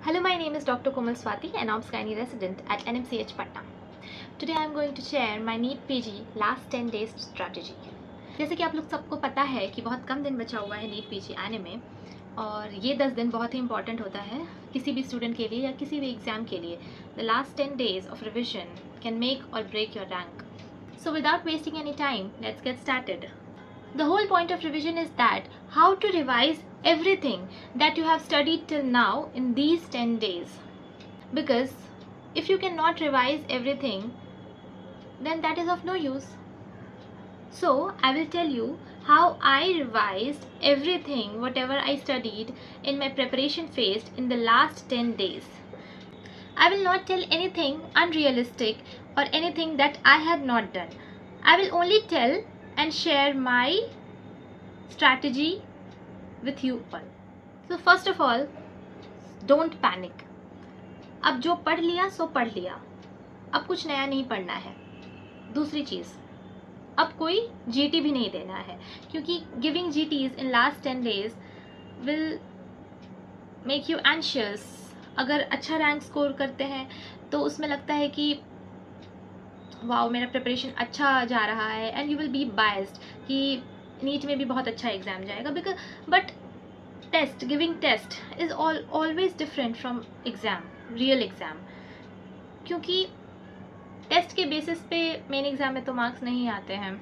Hello, my name is Dr. Komal Swati, an Obs Gynae resident at NMCH Patna. Today I am going to share my NEET PG last 10 days strategy. जैसे कि आप लोग सबको पता है कि बहुत कम दिन बचा हुआ है नीट पीजी आने में, और ये 10 दिन बहुत ही इंपॉर्टेंट होता है किसी भी स्टूडेंट के लिए या किसी भी एग्ज़ाम के लिए. The last 10 days of revision can make or break your rank. So without wasting any time, let's get started. The whole point of revision is that how to revise everything that you have studied till now in these 10 days. Because if you cannot revise everything, then that is of no use. So I will tell you how I revised everything whatever I studied in my preparation phase in the last 10 days. I will not tell anything unrealistic or anything that I had not done. I will only tell and share my strategy with you all. So first of all, don't panic. अब जो पढ़ लिया सो पढ़ लिया, अब कुछ नया नहीं पढ़ना है. दूसरी चीज़, अब कोई GT भी नहीं देना है, क्योंकि giving GTs in last 10 days will make you anxious. अगर अच्छा रैंक स्कोर करते हैं तो उसमें लगता है कि वाओ मेरा प्रिपरेशन अच्छा जा रहा है, and you will be biased कि नीट में भी बहुत अच्छा एग्जाम जाएगा. Because but test, giving test is always different from exam, real exam. क्योंकि टेस्ट के बेसिस पे मेन एग्ज़ाम में तो मार्क्स नहीं आते हैं,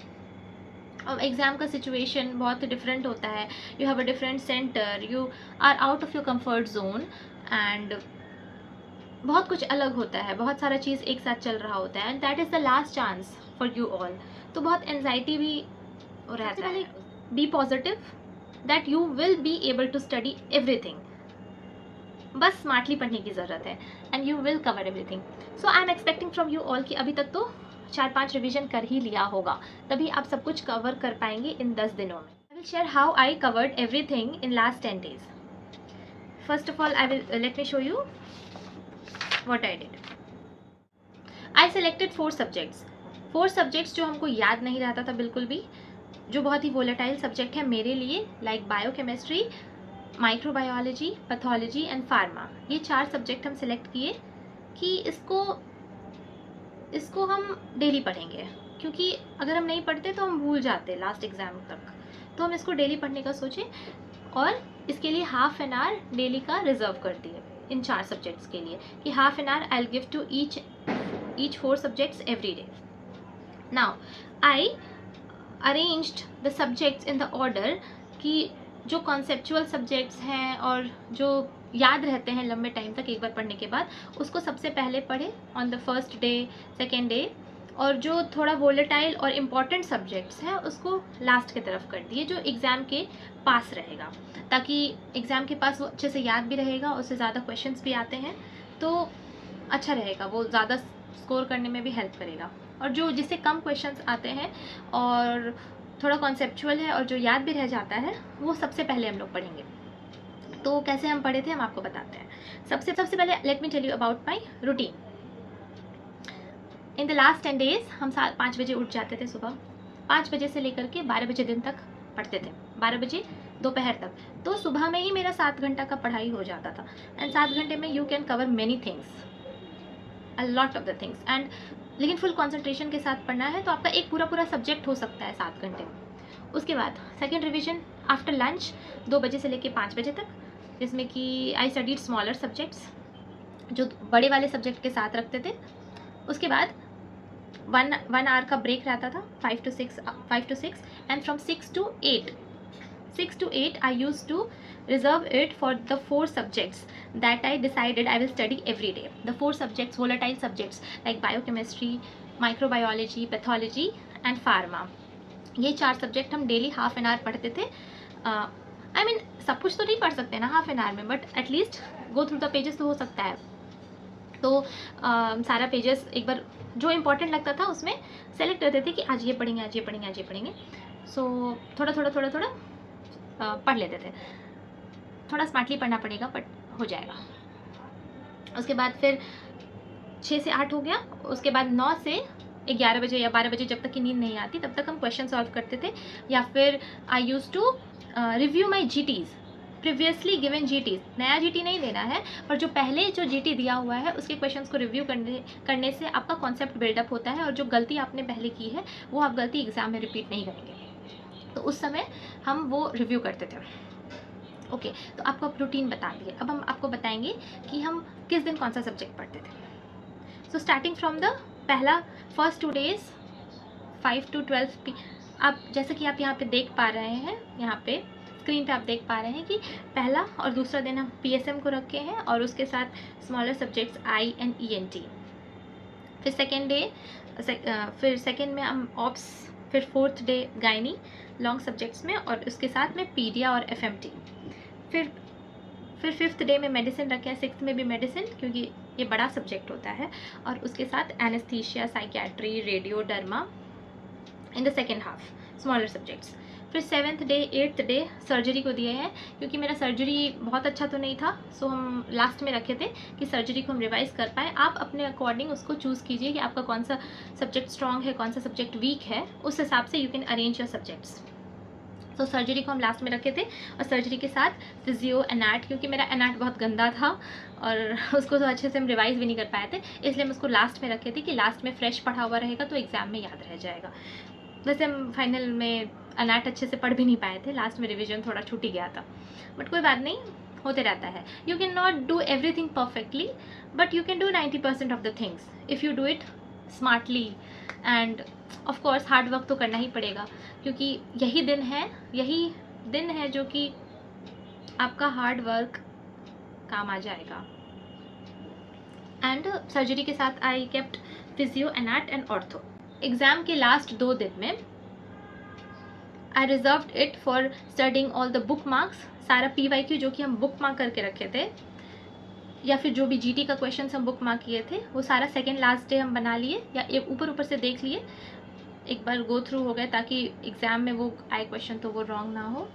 और एग्ज़ाम का सिचुएशन बहुत डिफरेंट होता है. You have a different centre, you are out of your comfort zone, and बहुत कुछ अलग होता है, बहुत सारा चीज़ एक साथ चल रहा होता है, and that is the last chance for you all. तो बहुत एनजाइटी भी रहता है. Be positive that you will be able to study everything. बस स्मार्टली पढ़ने की ज़रूरत है, and you will cover everything. So I am expecting from you all कि अभी तक तो 4-5 रिविजन कर ही लिया होगा, तभी आप सब कुछ कवर कर पाएंगे इन 10 दिनों में. I will share how I covered everything in last 10 days. First of all I will let me show you what I did. I selected 4 subjects. 4 subjects जो हमको याद नहीं रहता था बिल्कुल भी, जो बहुत ही वोलेटाइल सब्जेक्ट है मेरे लिए, like biochemistry, microbiology, pathology and pharma. ये 4 सब्जेक्ट हम सेलेक्ट किए कि इसको हम डेली पढ़ेंगे, क्योंकि अगर हम नहीं पढ़ते तो हम भूल जाते लास्ट एग्ज़ाम तक. तो हम इसको डेली पढ़ने का सोचे, और इसके लिए ½ an hour डेली का रिजर्व कर दिए इन 4 सब्जेक्ट्स के लिए, कि ½ an hour I will give to each 4 subjects every day. Now I arranged the subjects in the order कि जो कॉन्सेप्चुअल सब्जेक्ट्स हैं और जो याद रहते हैं लंबे टाइम तक एक बार पढ़ने के बाद, उसको सबसे पहले पढ़े on the first day, second day, और जो थोड़ा वोलेटाइल और इम्पॉर्टेंट सब्जेक्ट्स हैं उसको लास्ट की तरफ कर दिए, जो एग्ज़ाम के पास रहेगा, ताकि एग्ज़ाम के पास वो अच्छे से याद भी रहेगा, उससे ज़्यादा क्वेश्चंस भी आते हैं तो अच्छा रहेगा, वो ज़्यादा स्कोर करने में भी हेल्प करेगा. और जो जिससे कम क्वेश्चंस आते हैं और थोड़ा कॉन्सेप्चुअल है और जो याद भी रह जाता है, वो सबसे पहले हम लोग पढ़ेंगे. तो कैसे हम पढ़े थे हम आपको बताते हैं. सबसे पहले let me tell you about my routine. In the last 10 days हम 5 बजे उठ जाते थे सुबह. 5 बजे से लेकर के 12 बजे दिन तक पढ़ते थे, 12 बजे दोपहर तक. तो सुबह में ही मेरा 7 घंटा का पढ़ाई हो जाता था, एंड 7 घंटे में you can cover many things, a lot of the things. And लेकिन फुल कॉन्सेंट्रेशन के साथ पढ़ना है तो आपका एक पूरा सब्जेक्ट हो सकता है 7 घंटे में. उसके बाद सेकेंड रिविजन आफ्टर लंच 2 बजे से लेकर 5 बजे तक, जिसमें कि आई स्टडीड स्मॉलर सब्जेक्ट्स, जो बड़े वाले सब्जेक्ट के साथ रखते थे. उसके बाद 1 hour का ब्रेक रहता था, 5 to 6, and from 6 to 8 I used to reserve it for the 4 subjects that I decided I will study every day. The 4 subjects, volatile subjects like biochemistry, microbiology, pathology and pharma. ये 4 subject हम daily ½ an hour पढ़ते थे. I mean सब कुछ तो नहीं पढ़ सकते ना ½ an hour में, but at least go through the pages तो हो सकता है. तो सारा पेजेस एक बार जो इम्पोर्टेंट लगता था उसमें सेलेक्ट करते थे कि आज ये पढ़ेंगे, आज ये पढ़ेंगे, आज ये पढ़ेंगे. सो थोड़ा पढ़ लेते थे. थोड़ा स्मार्टली पढ़ना पड़ेगा बट हो जाएगा. उसके बाद फिर 6 से 8 हो गया. उसके बाद 9 से 11 बजे या 12 बजे जब तक की नींद नहीं आती तब तक हम क्वेश्चन सॉल्व करते थे, या फिर I use to review my GTs. Previously given GT, नया जीटी नहीं देना है, पर जो पहले जो जीटी दिया हुआ है उसके क्वेश्चंस को रिव्यू करने से आपका कॉन्सेप्ट बिल्डअप होता है, और जो गलती आपने पहले की है वो आप गलती एग्ज़ाम में रिपीट नहीं करेंगे। तो उस समय हम वो रिव्यू करते थे। ओके, तो आपको अब रूटीन बता दिए, अब हम आपको बताएंगे कि हम किस दिन कौन सा सब्जेक्ट पढ़ते थे। So starting from the first 2 days 5 to 12 आप जैसे कि आप यहाँ पे देख पा रहे हैं, यहाँ पे स्क्रीन पे आप देख पा रहे हैं कि पहला और दूसरा दिन हम पीएसएम को रखे हैं और उसके साथ smaller subjects I and ENT. फिर सेकेंड में हम ऑप्स, फिर fourth day gynae long subjects में, और उसके साथ में पीडिया और एफएमटी। फिर फिफ्थ डे में मेडिसिन रखे हैं, सिक्स्थ में भी मेडिसिन क्योंकि ये बड़ा सब्जेक्ट होता है, और उसके साथ anaesthesia, psychiatry, radio, derma in the second half, smaller subjects. फिर 7th day 8th day surgery को दिए हैं, क्योंकि मेरा सर्जरी बहुत अच्छा तो नहीं था, सो हम लास्ट में रखे थे कि सर्जरी को हम रिवाइज़ कर पाएँ। आप अपने अकॉर्डिंग उसको चूज़ कीजिए कि आपका कौन सा सब्जेक्ट स्ट्रॉन्ग है, कौन सा सब्जेक्ट वीक है, उस हिसाब से you can arrange your subjects. तो सर्जरी को हम लास्ट में रखे थे, और सर्जरी के साथ फिजियो, एनाट, क्योंकि मेरा एनाट बहुत गंदा था और उसको तो अच्छे से हम रिवाइज़ भी नहीं कर पाए थे, इसलिए हम उसको लास्ट में रखे थे कि लास्ट में फ्रेश पढ़ा हुआ रहेगा तो एग्ज़ाम में याद रह जाएगा। वैसे हम फाइनल में एनाट अच्छे से पढ़ भी नहीं पाए थे, लास्ट में रिवीजन थोड़ा छूट ही गया था, बट कोई बात नहीं, होते रहता है। You can not do everything perfectly, but you can do 90% of the things if you do it smartly, end of course hard work तो करना ही पड़ेगा, क्योंकि यही दिन है जो कि आपका हार्ड वर्क काम आ जाएगा। एंड सर्जरी के साथ I kept physio, anat and ortho. Exam के लास्ट 2 दिन में I reserved it for studying all the bookmarks. सारा PYQ जो कि हम बुक मार्क करके रखे थे, या फिर जो भी GT का क्वेश्चन हम बुक मार्क किए थे, वो सारा सेकेंड लास्ट डे हम बना लिए, या एक ऊपर से देख लिए, एक बार गो थ्रू हो गए, ताकि एग्ज़ाम में वो आए क्वेश्चन तो वो रॉन्ग ना हो।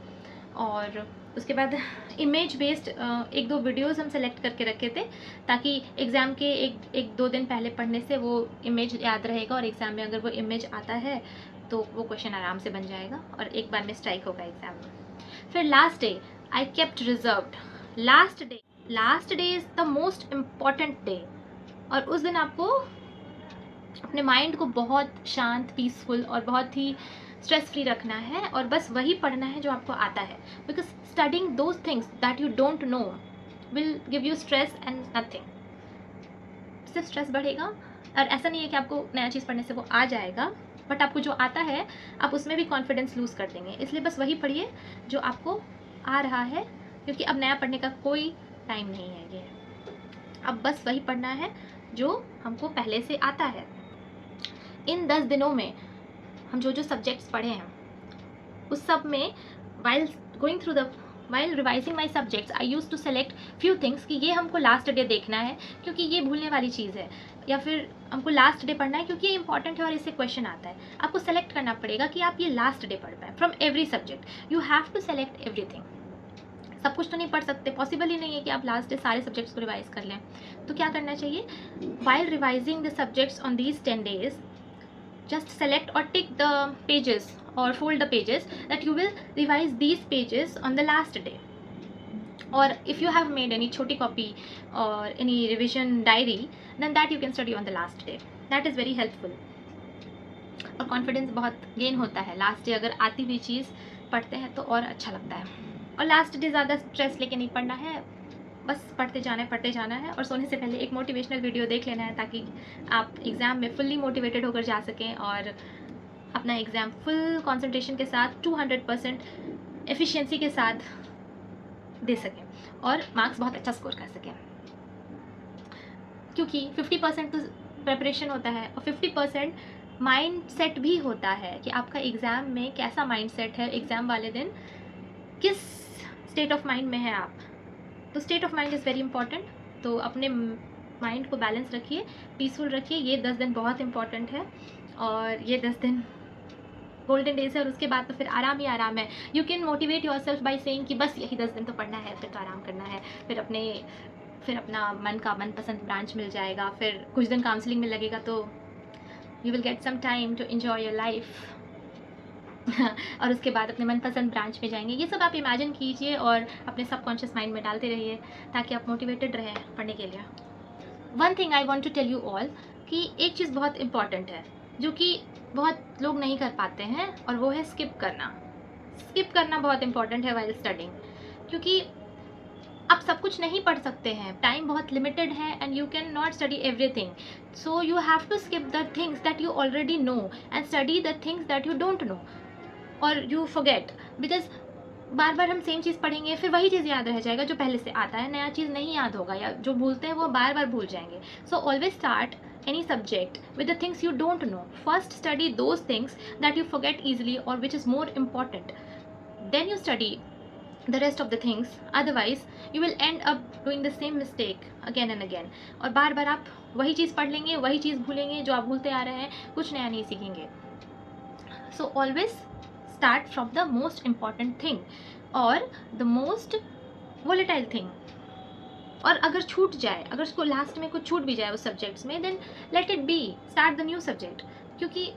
और उसके बाद इमेज बेस्ड 1-2 वीडियोज़ हम सेलेक्ट करके रखे थे, ताकि एग्ज़ाम के एक 2 दिन पहले पढ़ने से वो इमेज याद रहेगा, और एग्ज़ाम में अगर वो इमेज आता है तो वो क्वेश्चन आराम से बन जाएगा और एक बार में स्ट्राइक होगा एग्ज़ाम में। फिर last day I kept reserved. Last day is the most important day, और उस दिन आपको अपने माइंड को बहुत शांत, पीसफुल और बहुत ही स्ट्रेस फ्री रखना है, और बस वही पढ़ना है जो आपको आता है, because studying those things that you don't no will give you stress and nothing. सिर्फ स्ट्रेस बढ़ेगा, और ऐसा नहीं है कि आपको नया चीज़ पढ़ने से वो आ जाएगा, बट आपको जो आता है आप उसमें भी कॉन्फिडेंस लूज़ कर देंगे। इसलिए बस वही पढ़िए जो आपको आ रहा है, क्योंकि अब नया पढ़ने का कोई टाइम नहीं है। ये अब बस वही पढ़ना है जो हमको पहले से आता है। इन 10 दिनों में हम जो सब्जेक्ट्स पढ़े हैं उस सब में while revising my subjects I used to select few things कि ये हमको लास्ट डे देखना है क्योंकि ये भूलने वाली चीज़ है, या फिर हमको लास्ट डे पढ़ना है क्योंकि ये इंपॉर्टेंट है और इससे क्वेश्चन आता है। आपको सेलेक्ट करना पड़ेगा कि आप ये लास्ट डे पढ़ पाएँ। From every subject you have to select everything. सब कुछ तो नहीं पढ़ सकते, पॉसिबल ही नहीं है कि आप लास्ट डे सारे सब्जेक्ट्स को रिवाइज कर लें। तो क्या करना चाहिए, while revising the subjects on these 10 days just select or tick the pages or fold the pages that you will revise these pages on the last day, or if you have made any choti copy or any revision diary then that you can study on the last day. That is very helpful, और confidence बहुत gain होता है last day अगर आती हुई चीज़ पढ़ते हैं तो और अच्छा लगता है। और लास्ट डे ज़्यादा स्ट्रेस लेके नहीं पढ़ना है, बस पढ़ते जाना है, और सोने से पहले एक मोटिवेशनल वीडियो देख लेना है ताकि आप एग्ज़ाम में फुल्ली मोटिवेटेड होकर जा सकें और अपना एग्ज़ाम फुल कंसंट्रेशन के साथ 200% एफिशिएंसी के साथ दे सकें और मार्क्स बहुत अच्छा स्कोर कर सकें। क्योंकि 50% तो प्रिपरेशन होता है और 50% माइंड सेट भी होता है कि आपका एग्ज़ाम में कैसा माइंड सेट है, एग्ज़ाम वाले दिन किस स्टेट ऑफ माइंड में है आप। तो state of mind is very important. तो अपने माइंड को बैलेंस रखिए, पीसफुल रखिए। ये 10 दिन बहुत इंपॉर्टेंट है और ये 10 दिन गोल्डन डेज है और उसके बाद तो फिर आराम ही आराम है। You can motivate your self by saying कि बस यही 10 दिन तो पढ़ना है, फिर तो आराम करना है, फिर अपना मनपसंद ब्रांच मिल जाएगा, फिर कुछ दिन काउंसलिंग में लगेगा तो you will get some time to enjoy your life. और उसके बाद अपने मनपसंद ब्रांच में जाएंगे। ये सब आप इमेजिन कीजिए और अपने सबकॉन्शियस माइंड में डालते रहिए ताकि आप मोटिवेटेड रहें पढ़ने के लिए। One thing I want to tell you all कि एक चीज़ बहुत इंपॉर्टेंट है जो कि बहुत लोग नहीं कर पाते हैं, और वो है स्किप करना। स्किप करना बहुत इंपॉर्टेंट है वाइल स्टडिंग, क्योंकि आप सब कुछ नहीं पढ़ सकते हैं, टाइम बहुत लिमिटेड है and you can not study everything, so you have to skip the things that you already know and study the things that you don't know और यू फॉरगेट, बिकॉज बार बार हम सेम चीज़ पढ़ेंगे फिर वही चीज़ याद रह जाएगा जो पहले से आता है, नया चीज़ नहीं याद होगा, या जो भूलते हैं वो बार बार भूल जाएंगे। So always start any subject with the things you don't know. First study those things that you forget easily or which is more important, then you study the rest of the things, otherwise you will end up doing the same mistake again and again, और बार बार आप वही चीज़ पढ़ लेंगे, वही चीज़ भूलेंगे जो आप भूलते आ रहे हैं, कुछ नया नहीं सीखेंगे। So always start from the most important thing or the most volatile thing, और अगर छूट जाए, अगर उसको लास्ट में कुछ छूट भी जाए उस सब्जेक्ट्स में, then let it be, start the new subject, क्योंकि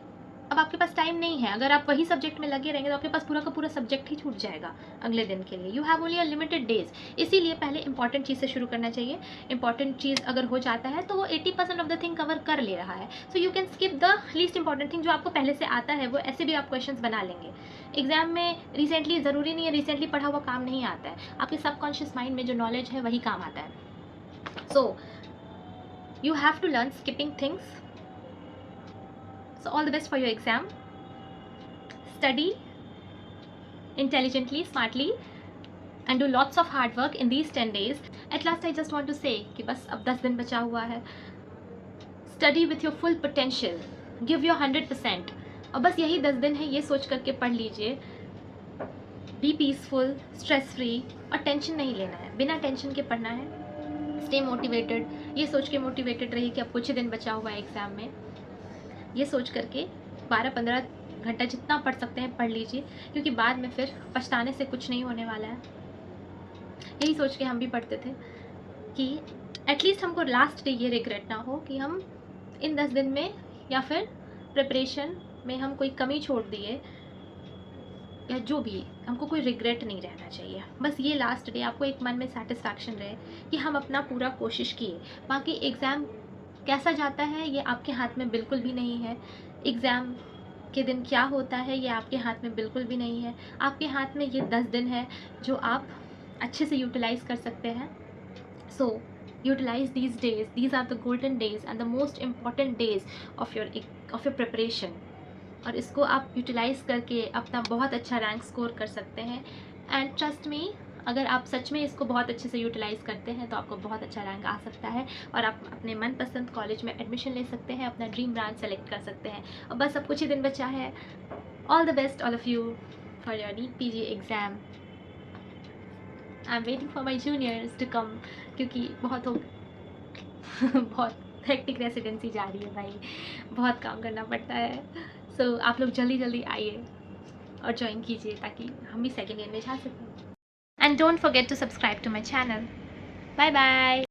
अब आपके पास टाइम नहीं है। अगर आप वही सब्जेक्ट में लगे रहेंगे तो आपके पास पूरा का पूरा सब्जेक्ट ही छूट जाएगा अगले दिन के लिए। You have only a limited days, इसीलिए पहले इंपॉर्टेंट चीज़ से शुरू करना चाहिए। इंपॉर्टेंट चीज़ अगर हो जाता है तो वो 80% ऑफ द थिंग कवर कर ले रहा है, so you can skip the least important thing जो आपको पहले से आता है। वो ऐसे भी आप क्वेश्चंस बना लेंगे एग्जाम में। रिसेंटली ज़रूरी नहीं है रिसेंटली पढ़ा हुआ काम नहीं आता है, आपके सबकॉन्शियस माइंड में जो नॉलेज है वही काम आता है। So you have to learn skipping things. So all the best for your exam. Study intelligently, smartly, and do lots of hard work in these 10 days. At last I just want to say कि बस अब 10 दिन बचा हुआ है। Study with your full potential. Give your 100%. और बस यही 10 दिन है, ये सोच करके पढ़ लीजिए। Be peaceful, stress free, और टेंशन नहीं लेना है, बिना टेंशन के पढ़ना है। स्टे मोटिवेटेड, ये सोच के मोटिवेटेड रहिए कि अब कुछ ही दिन बचा हुआ है एग्ज़ाम में। ये सोच करके 12-15 घंटा जितना पढ़ सकते हैं पढ़ लीजिए, क्योंकि बाद में फिर पछताने से कुछ नहीं होने वाला है। यही सोच के हम भी पढ़ते थे कि एटलीस्ट हमको लास्ट डे ये रिग्रेट ना हो कि हम इन 10 दिन में या फिर प्रिपरेशन में हम कोई कमी छोड़ दिए, या जो भी, हमको कोई रिग्रेट नहीं रहना चाहिए। बस ये लास्ट डे आपको एक मन में सेटिस्फैक्शन रहे कि हम अपना पूरा कोशिश किए। बाकी एग्ज़ाम कैसा जाता है ये आपके हाथ में बिल्कुल भी नहीं है। एग्ज़ाम के दिन क्या होता है ये आपके हाथ में बिल्कुल भी नहीं है। आपके हाथ में ये 10 दिन है जो आप अच्छे से यूटिलाइज़ कर सकते हैं। So utilize these days, these are the golden days and the most important days of your preparation, और इसको आप यूटिलाइज़ करके अपना बहुत अच्छा रैंक स्कोर कर सकते हैं। एंड ट्रस्ट मी, अगर आप सच में इसको बहुत अच्छे से यूटिलाइज़ करते हैं तो आपको बहुत अच्छा रैंक आ सकता है और आप अपने मनपसंद कॉलेज में एडमिशन ले सकते हैं, अपना ड्रीम ब्रांच सेलेक्ट कर सकते हैं। और बस अब कुछ ही दिन बचा है। All the best all of you for your NEET PG exam. I am waiting for my juniors to come, क्योंकि बहुत बहुत हेक्टिक रेसिडेंसी जा रही है भाई, बहुत काम करना पड़ता है। सो आप लोग जल्दी जल्दी आइए और ज्वाइन कीजिए ताकि हम भी सेकेंड ईयर में जा सकें। And don't forget to subscribe to my channel. Bye bye.